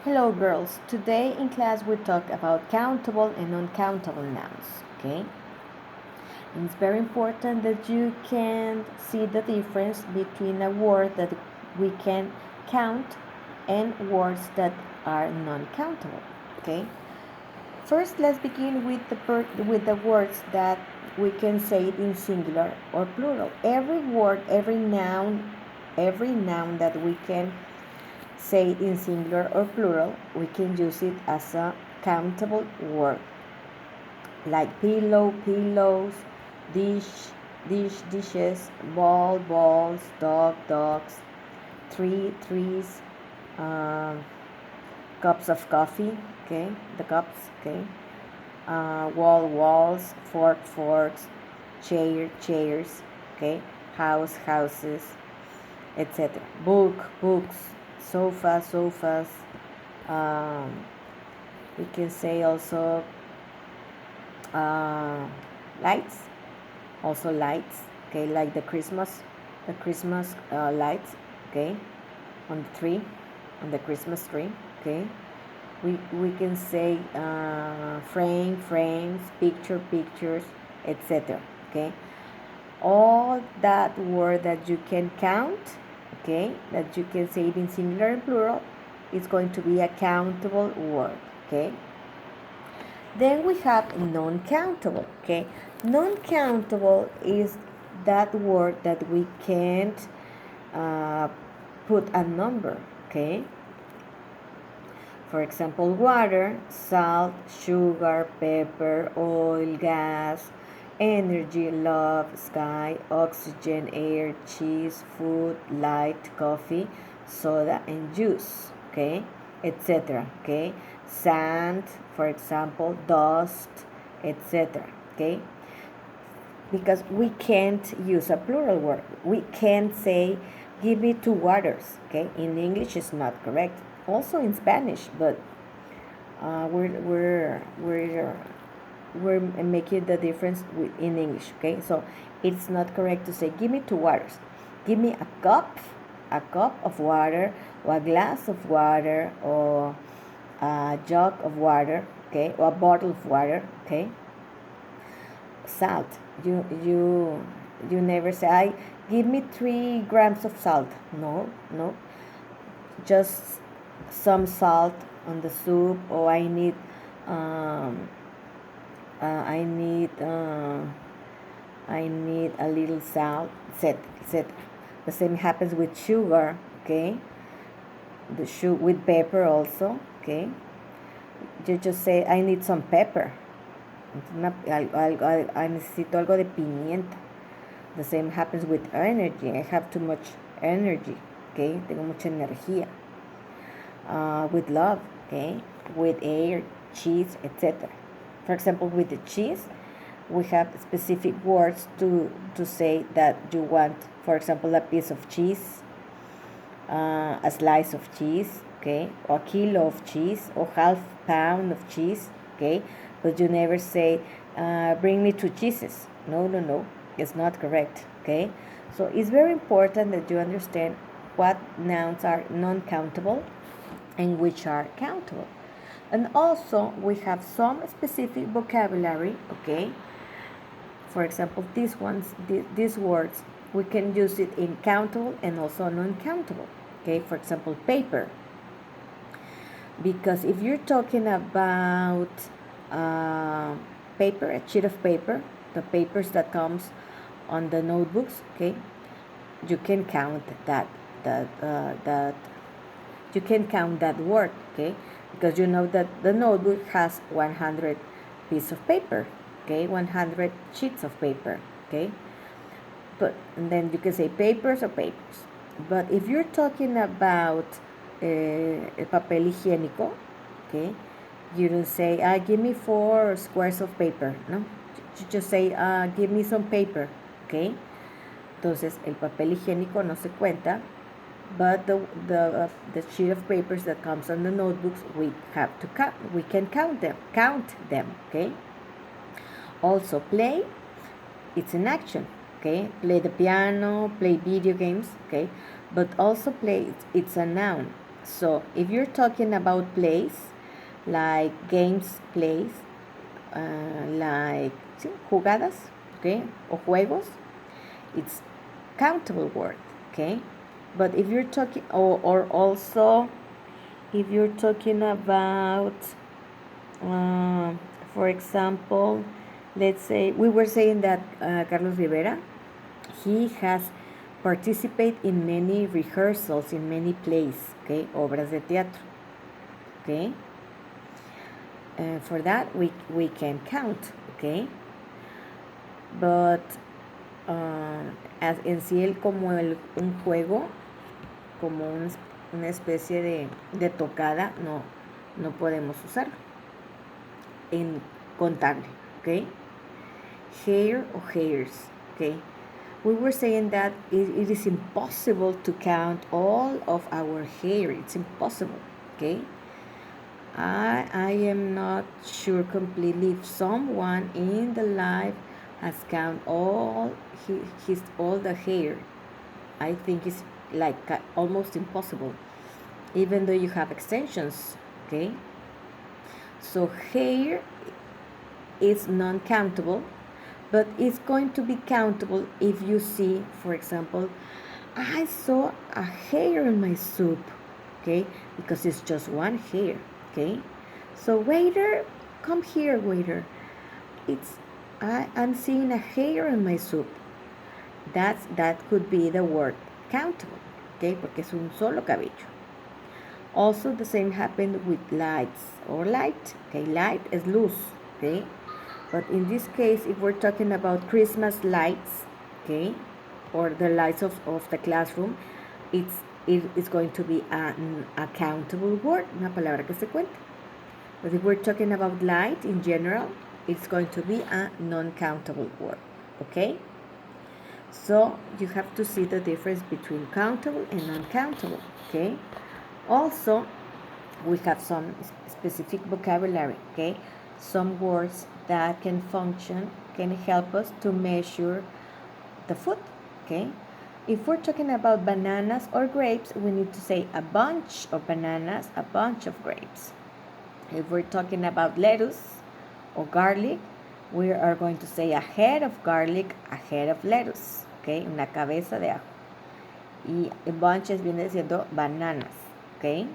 Hello girls, today in class we talk about countable and uncountable nouns, okay? And it's very important that you can see the difference between a word that we can count and words that are non-countable, okay? First, let's begin with the words that we can say it in singular or plural. Every word, every noun that we can say it in singular or plural, we can use it as a countable word. Like pillow, pillows, dish, dishes, ball, balls, dog, dogs, tree, trees, um, cups of coffee, okay, the cups, okay, wall, walls, fork, forks, chair, chairs, okay, house, houses, etc. Book, books, sofa, sofas. Um, we can say also uh, lights, also lights, okay, like the Christmas lights, okay, on the tree, on the Christmas tree, okay. We can say frame, frames, picture, pictures, etc. Okay, all that word that you can count, okay, that you can say it in singular and plural, is going to be a countable word, okay. Then we have non-countable, okay. Non-countable is that word that we can't uh, put a number, okay. For example, water, salt, sugar, pepper, oil, gas, energy, love, sky, oxygen, air, cheese, food, light, coffee, soda, and juice, okay, etc. Okay, sand, for example, dust, etc. Okay, because we can't use a plural word. We can't say, give me two waters. Okay, in English it's not correct. Also in Spanish, but we're making the difference in English. Okay, so it's not correct to say, give me two waters. Give me a cup of water, or a glass of water, or a jug of water. Okay, or a bottle of water. Okay, salt. You never say, I give me 3 grams of salt. No, no, just some salt on the soup, or um, I need I need a little salt, etc. The same happens with sugar, okay. With pepper also, okay. You just say, I need some pepper. Necesito algo de pimienta. The same happens with energy. I have too much energy, okay. Tengo mucha energía. With love, okay. With air, cheese, etc. For example, with the cheese, we have specific words to say that you want, for example, a piece of cheese, a slice of cheese, okay, or a kilo of cheese, or half pound of cheese, okay. But you never say, bring me 2 cheeses. No, no, no, it's not correct, okay. So it's very important that you understand what nouns are non-countable and which are countable. And also we have some specific vocabulary, okay. For example, these words, we can use it in countable and also non-countable, okay. For example, paper, because if you're talking about paper, a sheet of paper, the papers that comes on the notebooks, okay, you can count that you can count that word, okay, because you know that the notebook has 100 pieces of paper, okay, 100 sheets of paper, okay. But and then you can say papers or papers. But if you're talking about el papel higiénico, okay, you don't say, give me 4 squares of paper, no, you just say, give me some paper, okay. Entonces el papel higiénico no se cuenta, but the sheet of papers that comes on the notebooks, we have to count. We can count them, okay. Also, play, it's an action, okay. Play the piano, play video games, okay. But also play, it's a noun. So if you're talking about plays, like games plays, like ¿sí? Jugadas, okay, o juegos, it's countable word, okay. But if you're talking, or also if you're talking about, for example, let's say we were saying that Carlos Rivera, he has participated in many rehearsals, in many plays, okay, obras de teatro, okay. For that we can count, okay. But as en sí como un juego, como una especie de tocada, no podemos usarlo en contable, okay. Hair or hairs, okay. We were saying that it is impossible to count all of our hair. It's impossible, okay. I am not sure completely if someone in the life has count all all the hair. I think it's like almost impossible, even though you have extensions, okay. So hair is non-countable, but it's going to be countable if you see, for example, I saw a hair in my soup, okay, because it's just one hair, okay. So waiter, come here, waiter. I'm seeing a hair in my soup. That could be the word countable, okay, porque es un solo cabello. Also, the same happened with lights or light, okay. Light is luz, okay. But in this case, if we're talking about Christmas lights, okay, or the lights of the classroom, it is going to be an countable word, una palabra que se cuenta. But if we're talking about light in general, it's going to be a non-countable word, okay? So you have to see the difference between countable and non-countable, okay? Also, we have some specific vocabulary, okay? Some words that can function, can help us to measure the food, okay? If we're talking about bananas or grapes, we need to say a bunch of bananas, a bunch of grapes. If we're talking about lettuce or garlic, we are going to say a head of garlic, a head of lettuce, okay? Una cabeza de ajo. Y bunches viene siendo bananas, okay?